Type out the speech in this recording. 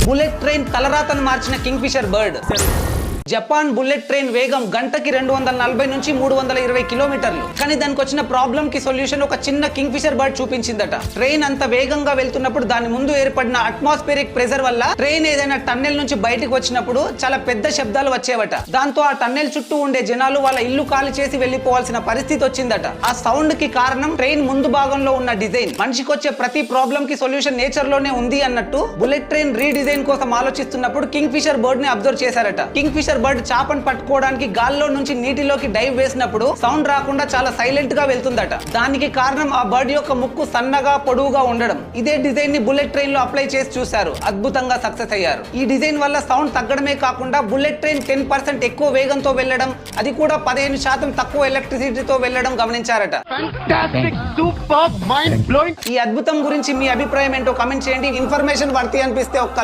Bullet train తలరాతను మార్చిన kingfisher bird. Japan bullet train వేగం గంటకి 240 నుంచి 320 కిలోమీటర్లు. కానీ దానికి వచ్చిన ప్రాబ్లం కి సొల్యూషన్ ఒక చిన్న కింగ్ ఫిషర్ బర్డ్ చూపించిందట. ట్రైన్ అంత వేగంగా వెళ్తున్నప్పుడు దాని ముందు ఏర్పడిన అట్మాస్ఫియరిక్ ప్రెషర్ వల్ల ట్రైన్ ఏదైనా టన్నెల్ నుంచి బయటకు వచ్చినప్పుడు చాలా పెద్ద శబ్దాలు వచ్చేవట. దాంతో ఆ టన్నెల్ చుట్టూ ఉండే జనాలు వాళ్ళ ఇల్లు ఖాళీ చేసి వెళ్లిపోవాల్సిన పరిస్థితి వచ్చిందట. ఆ సౌండ్ కి కారణం ట్రైన్ ముందు భాగంలో ఉన్న డిజైన్. మనిషికి వచ్చే ప్రతి ప్రాబ్లం కి సొల్యూషన్ నేచర్ లోనే ఉంది అన్నట్టు బుల్లెట్ ట్రైన్ రీడిజైన్ కోసం ఆలోచిస్తున్నప్పుడు కింగ్ ఫిషర్ బర్డ్ ని అబ్జర్వ్ చేశారట. కింగ్ ఫిషర్ బర్డ్ చాపను పట్టుకోవడానికి గాల్లో నుంచి నీటిలోకి డైవ్ వేసినప్పుడు సౌండ్ రాకుండా చాలా సైలెంట్ గా వెళ్తుందట. దానికి కారణం ఆ బర్డ్ యొక్క ముక్కు సన్నగా పొడవుగా ఉండడం. ఇదే డిజైన్ ని బుల్లెట్ ట్రైన్ లో అప్లై చేసి చూశారు. అద్భుతంగా సక్సెస్ అయ్యారు. ఈ డిజైన్ వల్ల సౌండ్ తగ్గడమే కాకుండా బుల్లెట్ ట్రైన్ 10% ఎక్కువ వేగంతో వెళ్లడం, అది కూడా 15% తక్కువ ఎలక్ట్రిసిటీతో వెళ్లడం గమనించారట. ఈ అద్భుతం గురించి మీ అభిప్రాయం ఏంటో కామెంట్ చేయండి. ఇన్ఫర్మేషన్ వర్తి అనిపిస్తే ఒక్క